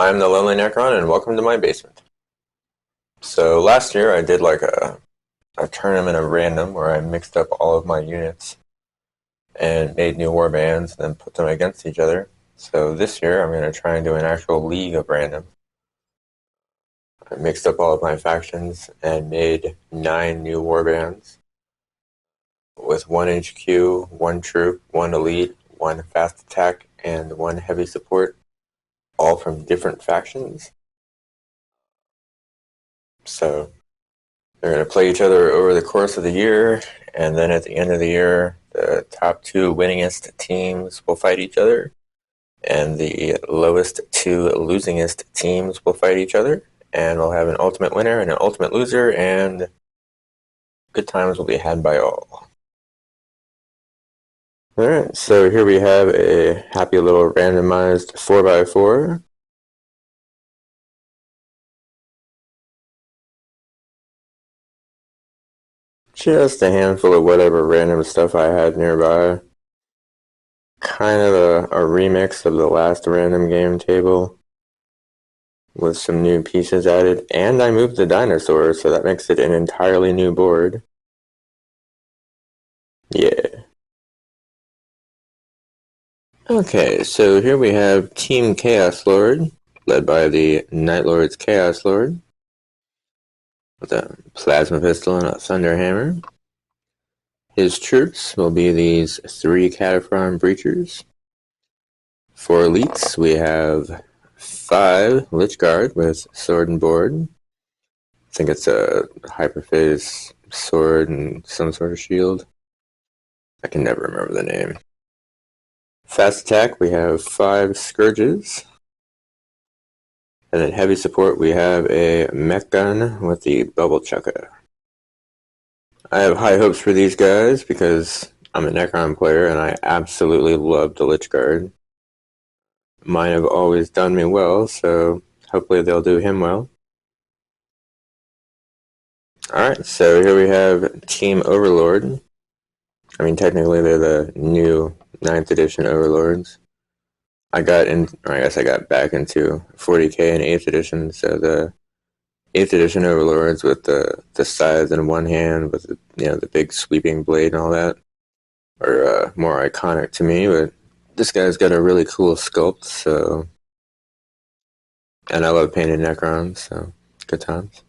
I'm the Lonely Necron, and welcome to my basement. So last year I did like a tournament of random where I mixed up all of my units and made new warbands and then put them against each other. So this year I'm going to try and do an actual league of random. I mixed up all of my factions and made 9 new warbands with 1 HQ, 1 troop, 1 elite, 1 fast attack, and 1 heavy support, all from different factions. So they're going to play each other over the course of the year, and then at the end of the year, the top 2 winningest teams will fight each other, and the lowest 2 losingest teams will fight each other, and we'll have an ultimate winner and an ultimate loser, and good times will be had by all. Alright, so here we have a happy little randomized 4x4. Just a handful of whatever random stuff I had nearby. Kind of a remix of the last random game table with some new pieces added, and I moved the dinosaur, so that makes it an entirely new board. Yeah. Okay, so here we have Team Chaos Lord, led by the Night Lord's Chaos Lord, with a plasma pistol and a thunder hammer. His troops will be these 3 Cataphrone Breachers. For elites, we have 5 Lich Guard with sword and board. I think it's a hyperphase sword and some sort of shield. I can never remember the name. Fast attack, we have 5 Scourges. And then heavy support, we have a mech gun with the bubble chucker. I have high hopes for these guys because I'm a Necron player and I absolutely love the Lich Guard. Mine have always done me well, so hopefully they'll do him well. Alright, so here we have Team Overlord. I mean, technically they're the new 9th edition Overlords. I got back into 40k and 8th edition, so the 8th edition Overlords with the scythe in one hand with the big sweeping blade and all that are more iconic to me, but this guy's got a really cool sculpt, so, and I love painted Necrons, so good times.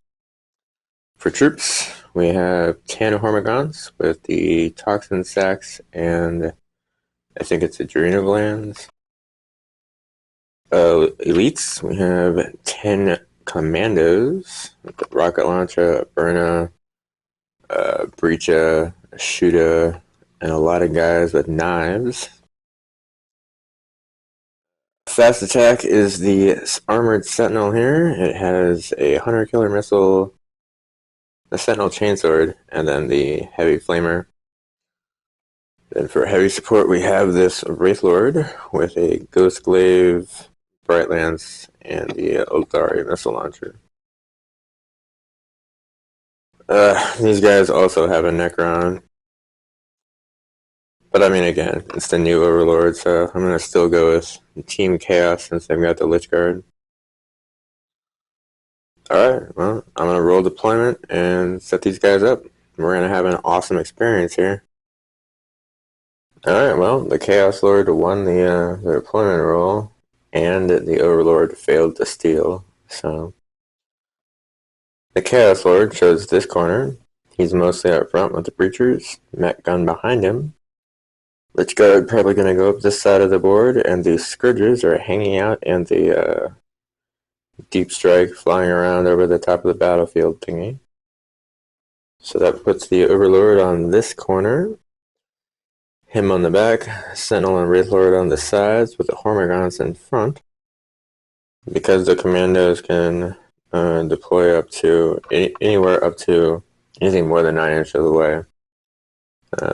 For troops, we have 10 Hormigons with the Toxin Sacs and I think it's adrenal glands. Elites, we have 10 Commandos with the Rocket Launcher, Burna, Breacha, Shooter, and a lot of guys with knives. Fast attack is the Armored Sentinel here. It has a Hunter Killer Missile, the Sentinel Chainsword, and then the Heavy Flamer. Then for heavy support, we have this Wraith Lord with a Ghost Glaive, Bright Lance, and the Othari Missile Launcher. These guys also have a Necron. But I mean, again, it's the new Overlord, so I'm going to still go with Team Chaos since they've got the Lich Guard. Alright, well, I'm going to roll deployment and set these guys up. We're going to have an awesome experience here. Alright, well, the Chaos Lord won the deployment roll, and the Overlord failed to steal, so... The Chaos Lord chose this corner. He's mostly up front with the Breachers, mech gun behind him. Lich Guard probably going to go up this side of the board, and the Scourges are hanging out in the Deep Strike flying around over the top of the battlefield thingy. So that puts the Overlord on this corner, him on the back, Sentinel and Wraith Lord on the sides with the Hormigons in front. Because the Commandos can deploy up to anywhere up to anything more than 9 inches away.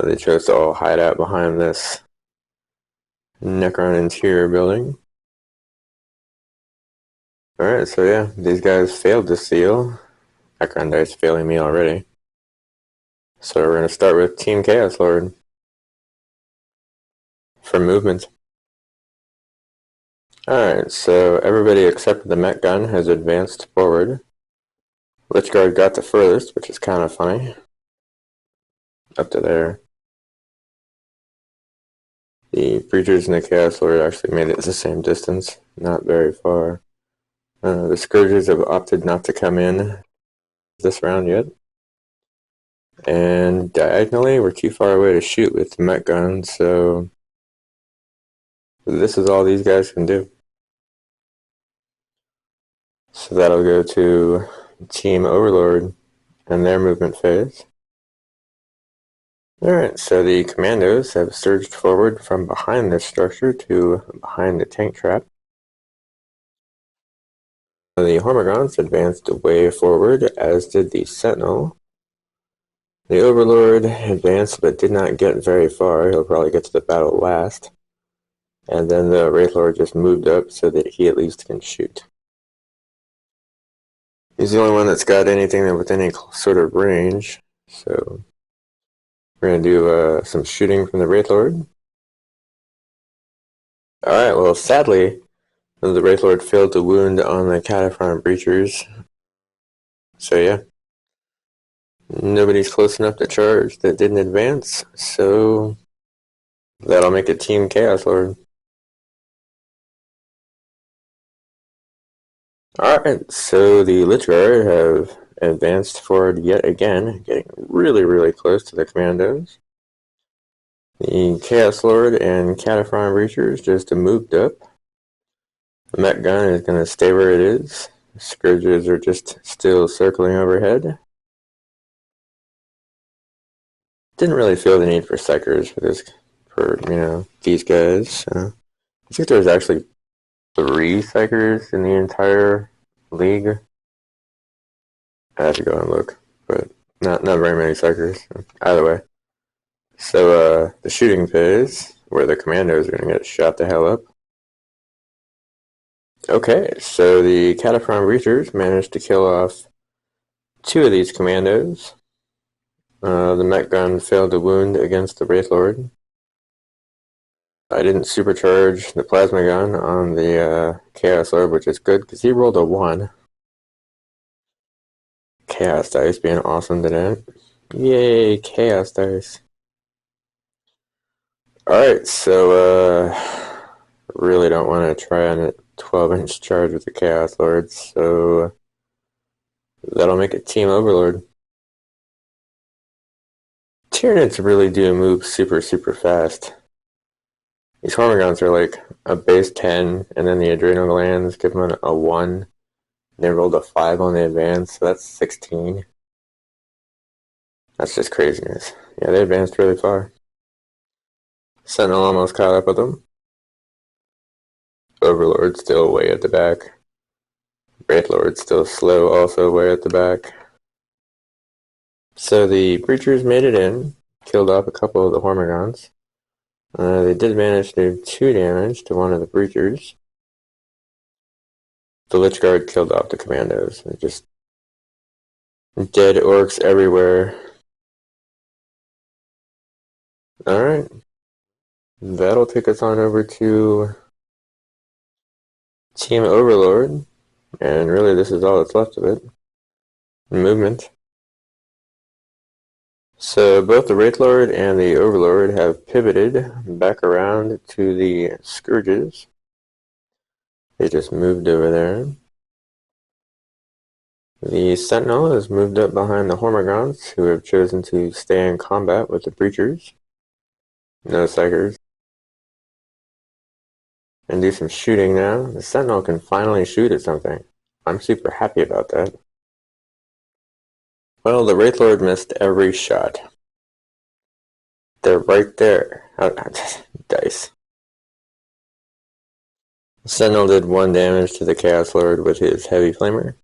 They chose to all hide out behind this Necron interior building. Alright, so yeah, these guys failed to steal. Necron dice failing me already. So we're going to start with Team Chaos Lord. For movement. Alright, so everybody except the Met gun has advanced forward. Lich Guard got the furthest, which is kind of funny. Up to there. The Breachers and the Chaos Lord actually made it the same distance, not very far. The Scourges have opted not to come in this round yet. And diagonally, we're too far away to shoot with the Met gun, so this is all these guys can do. So that'll go to Team Overlord and their movement phase. Alright, so the commandos have surged forward from behind this structure to behind the tank trap. The Hormagaunts advanced way forward, as did the Sentinel. The Overlord advanced but did not get very far. He'll probably get to the battle last. And then the Wraithlord just moved up so that he at least can shoot. He's the only one that's got anything with any sort of range, so we're going to do some shooting from the Wraithlord. Alright, well, sadly, the Wraithlord failed to wound on the Cataphront Breachers. So yeah, nobody's close enough to charge that didn't advance, so that'll make it Team Chaos Lord. Alright, so the Lich Guard have advanced forward yet again, getting really, really close to the commandos. The Chaos Lord and Cataphront Breachers just moved up. The Met gun is going to stay where it is. The Scourges are just still circling overhead. Didn't really feel the need for Psychers for these guys. I think there's actually 3 Psychers in the entire league. I have to go and look, but not very many Psychers. Either way. So the shooting phase, where the commandos are going to get shot the hell up. Okay, so the Cataphront Breachers managed to kill off 2 of these commandos. The Met gun failed to wound against the Wraithlord. I didn't supercharge the plasma gun on the Chaos Lord, which is good because he rolled a 1. Chaos Dice being awesome today. Yay, Chaos Dice. Alright, so really don't want to try on a 12-inch charge with the Chaos Lord, so that'll make it Team Overlord. Tyranids really do move super, super fast. These Hormagaunts are like a base 10, and then the adrenal glands give them a 1. They rolled a 5 on the advance, so that's 16. That's just craziness. Yeah, they advanced really far. Sentinel almost caught up with them. Overlord still way at the back. Wraithlord still slow, also way at the back. So the Breachers made it in, killed off a couple of the Hormagaunts. They did manage to do 2 damage to one of the Breachers. The Lich Guard killed off the commandos. They're just dead orcs everywhere. Alright. That'll take us on over to Team Overlord. And really, this is all that's left of it. Movement. So both the Wraithlord and the Overlord have pivoted back around to the Scourges. They just moved over there. The Sentinel has moved up behind the Hormagaunts, who have chosen to stay in combat with the Breachers. No Psychers. And do some shooting now. The Sentinel can finally shoot at something. I'm super happy about that. Well, the Wraithlord missed every shot. They're right there. Dice. The Sentinel did 1 damage to the Chaos Lord with his Heavy Flamer.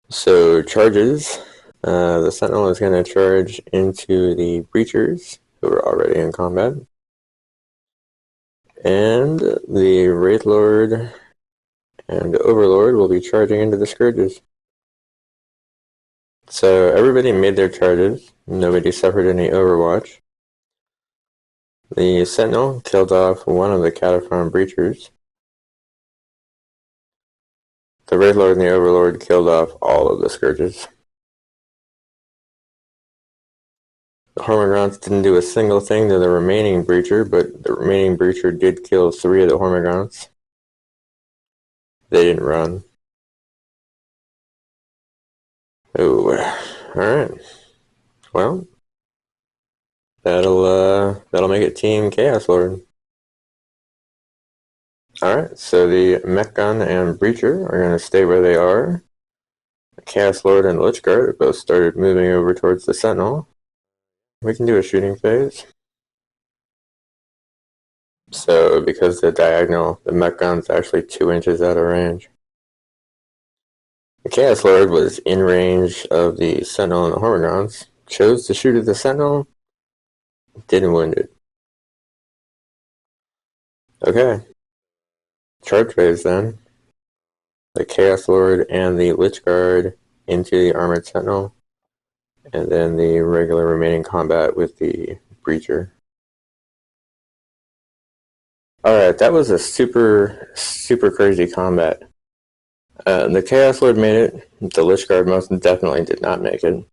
So, charges. The Sentinel is going to charge into the Breachers, who are already in combat. And the Wraithlord and Overlord will be charging into the Scourges. So everybody made their charges. Nobody suffered any overwatch. The Sentinel killed off one of the Cataphrone Breachers. The Wraithlord and the Overlord killed off all of the Scourges. The Hormigronts didn't do a single thing to the remaining Breacher, but the remaining Breacher did kill 3 of the Hormigronts. They didn't run. Oh, alright. Well, that'll make it Team Chaos Lord. Alright, so the Mech Gun and Breacher are going to stay where they are. The Chaos Lord and Lich Guard both started moving over towards the Sentinel. We can do a shooting phase. So, because the diagonal, the Mech Gun's actually 2 inches out of range. The Chaos Lord was in range of the Sentinel and the Hormigons, chose to shoot at the Sentinel, didn't wound it. Okay. Charge phase then. The Chaos Lord and the Lich Guard into the Armored Sentinel, and then the regular remaining combat with the Breacher. Alright, that was a super crazy combat. The Chaos Lord made it, the Lich Guard most definitely did not make it.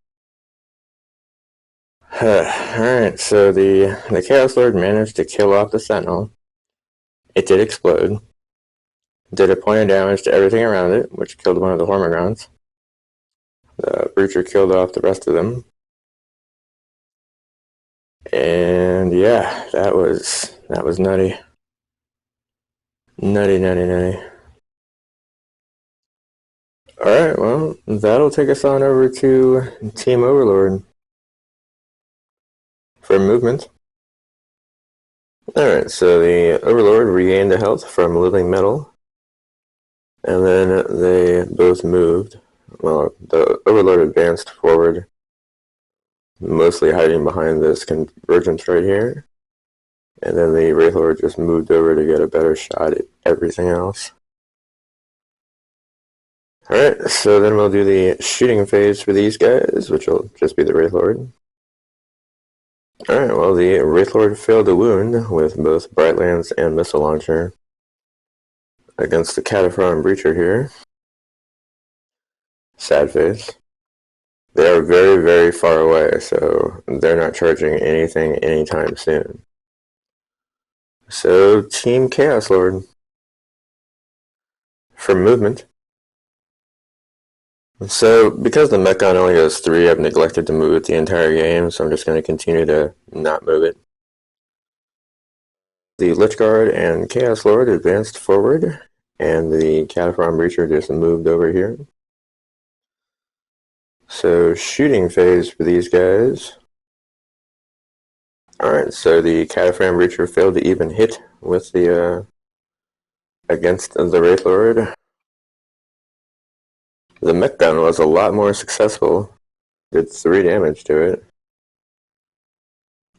Alright, so the Chaos Lord managed to kill off the Sentinel. It did explode. Did a point of damage to everything around it, which killed one of the Hormigons. The Breacher killed off the rest of them. And yeah, that was nutty. Nutty. Alright, well, that'll take us on over to Team Overlord for movement. Alright, so the Overlord regained the health from living metal. And then they both moved. Well, the Overlord advanced forward, mostly hiding behind this convergence right here. And then the Wraithlord just moved over to get a better shot at everything else. Alright, so then we'll do the shooting phase for these guys, which will just be the Wraithlord. Alright, well, the Wraithlord failed to wound with both Brightlance and Missile Launcher against the Cataphrone Breacher here. Sad face. They are very far away, so they're not charging anything anytime soon. So, Team Chaos Lord. For movement. So, because the Mech Gun only goes 3, I've neglected to move it the entire game, so I'm just going to continue to not move it. The Lich Guard and Chaos Lord advanced forward, and the Cataphrone Breacher just moved over here. So, shooting phase for these guys. Alright, so the Cataphrone Breacher failed to even hit with the, against the Wraithlord. The Mech Gun was a lot more successful. Did 3 damage to it.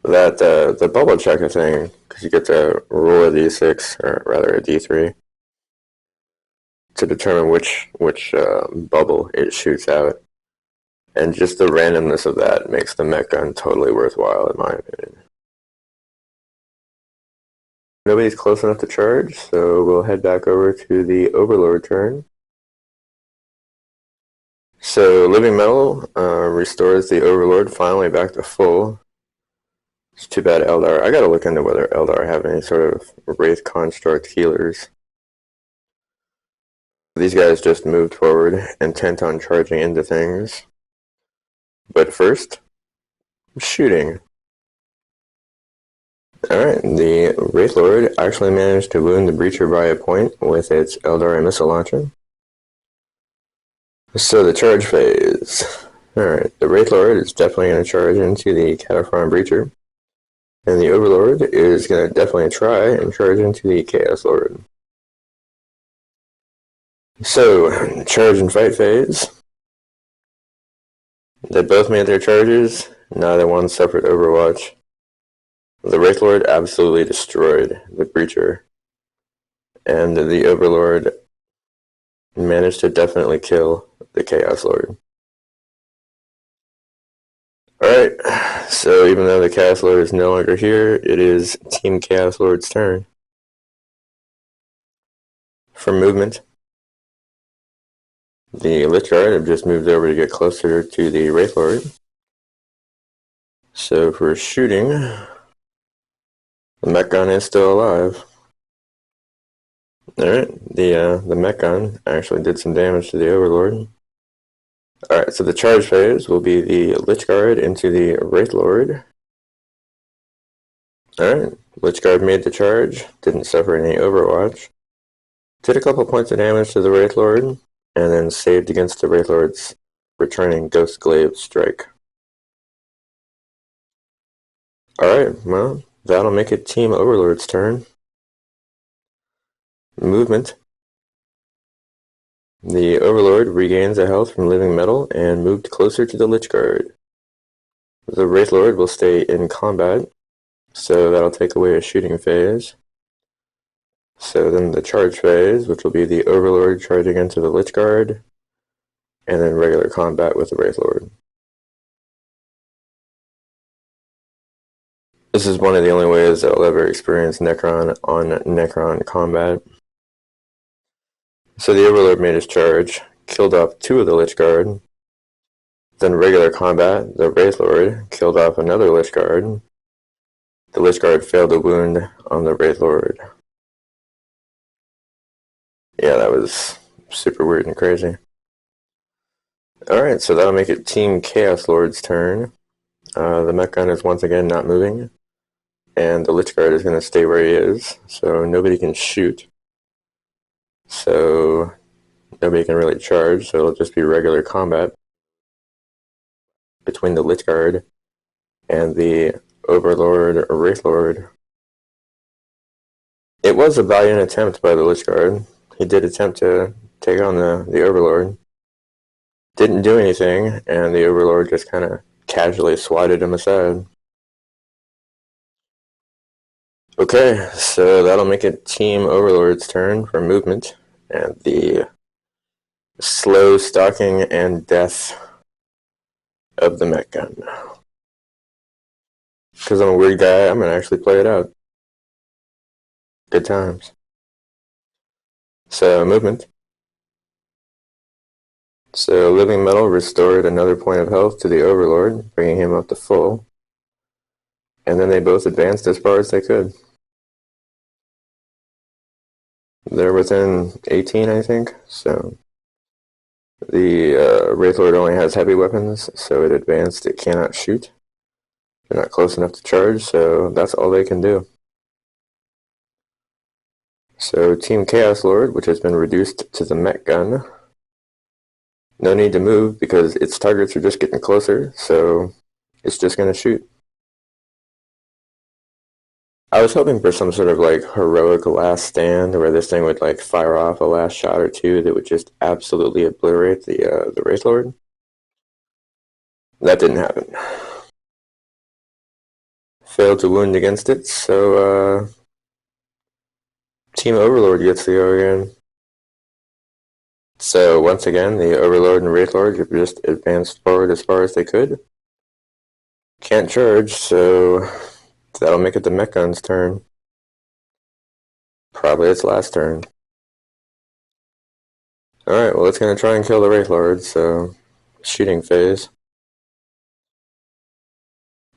That, the bubble checker thing, because you get to roll a d6, or rather a d3, to determine which bubble it shoots out. And just the randomness of that makes the Mech Gun totally worthwhile, in my opinion. Nobody's close enough to charge, so we'll head back over to the Overlord turn. So, Living Metal restores the Overlord finally back to full. It's too bad Eldar. I gotta look into whether Eldar have any sort of Wraith Construct healers. These guys just moved forward, intent on charging into things. But first, shooting. Alright, the Wraithlord actually managed to wound the Breacher by a point with its Eldar Missile Launcher. So the charge phase. Alright, the Wraithlord is definitely going to charge into the Cataphrone Breacher. And the Overlord is going to definitely try and charge into the Chaos Lord. So, charge and fight phase. They both made their charges, neither one suffered Overwatch. The Wraithlord absolutely destroyed the Breacher. And the Overlord managed to definitely kill the Chaos Lord. Alright, so even though the Chaos Lord is no longer here, it is Team Chaos Lord's turn. For movement, the Lich Guard have just moved over to get closer to the Wraith Lord. So for shooting, the mech gun is still alive. Alright, the mech gun actually did some damage to the Overlord. Alright, so the charge phase will be the Lich Guard into the Wraith Lord. Alright, Lich Guard made the charge, didn't suffer any Overwatch. Did a couple points of damage to the Wraith Lord, and then saved against the Wraith Lord's returning Ghost Glaive strike. Alright, well, that'll make it Team Overlord's turn. Movement. The Overlord regains a health from living metal and moved closer to the Lich Guard. The Wraith Lord will stay in combat, so that'll take away a shooting phase. So then the charge phase, which will be the Overlord charging into the Lich Guard, and then regular combat with the Wraith Lord. This is one of the only ways that I'll ever experience Necron on Necron combat. So the Overlord made his charge, killed off 2 of the Lich Guard. Then regular combat, the Wraith Lord killed off another Lich Guard. The Lich Guard failed a wound on the Wraith Lord. Yeah, that was super weird and crazy. Alright, so that'll make it Team Chaos Lord's turn. The mech gun is once again not moving, and the Lich Guard is going to stay where he is, so nobody can shoot. So nobody can really charge, so it'll just be regular combat between the Lich Guard and the Overlord or Wraith Lord. It was a valiant attempt by the Lich Guard. He did attempt to take on the Overlord. Didn't do anything, and the Overlord just kind of casually swatted him aside. Okay, so that'll make it Team Overlord's turn for movement, and the slow stalking and death of the mech gun. Because I'm a weird guy, I'm going to actually play it out. Good times. So, movement. So, living metal restored another point of health to the Overlord, bringing him up to full. And then they both advanced as far as they could. They're within 18, I think, so the Wraith Lord only has heavy weapons, so it advanced, it cannot shoot. They're not close enough to charge, so that's all they can do. So Team Chaos Lord, which has been reduced to the mech gun, no need to move because its targets are just getting closer, so it's just going to shoot. I was hoping for some sort of like heroic last stand where this thing would like fire off a last shot or two that would just absolutely obliterate the Wraith Lord. That didn't happen. Failed to wound against it, so Team Overlord gets to go again. So once again, the Overlord and Wraith Lord have just advanced forward as far as they could. Can't charge, so that'll make it the mech gun's turn. Probably its last turn. Alright, well it's going to try and kill the Wraith Lord, so shooting phase.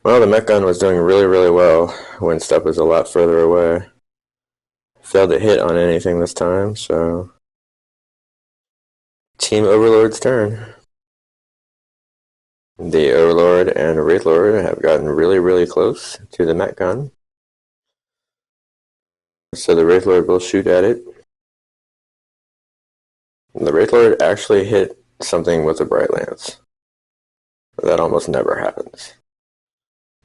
Well, the mech gun was doing really well when stuff was a lot further away. Failed to hit on anything this time, so Team Overlord's turn. The Overlord and Wraith Lord have gotten really close to the mech gun. So the Wraith Lord will shoot at it. The Wraith Lord actually hit something with a Bright Lance. That almost never happens.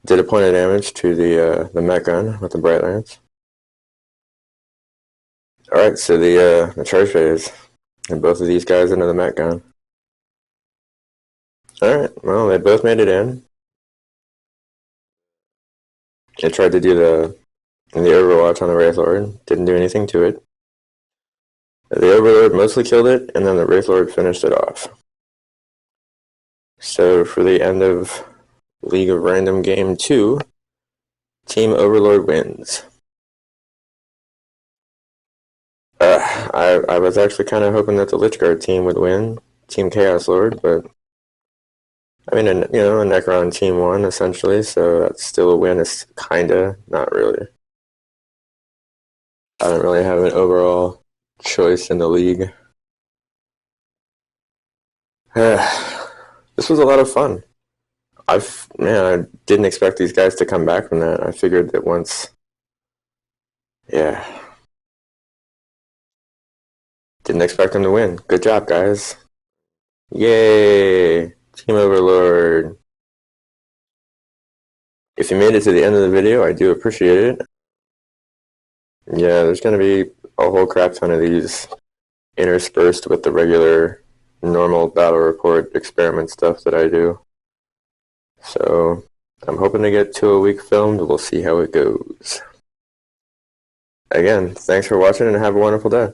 Did a point of damage to the mech gun with the Bright Lance. Alright, so the charge phase. And both of these guys into the mech gun. Alright, well, they both made it in. They tried to do the Overwatch on the Wraith Lord. Didn't do anything to it. The Overlord mostly killed it, and then the Wraith Lord finished it off. So for the end of League of Random Game 2. Team Overlord wins. I was actually kind of hoping that the Lich Guard team would win, Team Chaos Lord, but I mean, a Necron team won essentially, so that's still a win. It's kinda, not really. I don't really have an overall choice in the league. This was a lot of fun. I didn't expect these guys to come back from that. I figured that once, yeah, didn't expect them to win. Good job, guys. Yay! Team Overlord. If you made it to the end of the video, I do appreciate it. Yeah, there's gonna be a whole crap ton of these interspersed with the regular, normal battle report experiment stuff that I do. So, I'm hoping to get 2 a week filmed. We'll see how it goes. Again, thanks for watching and have a wonderful day.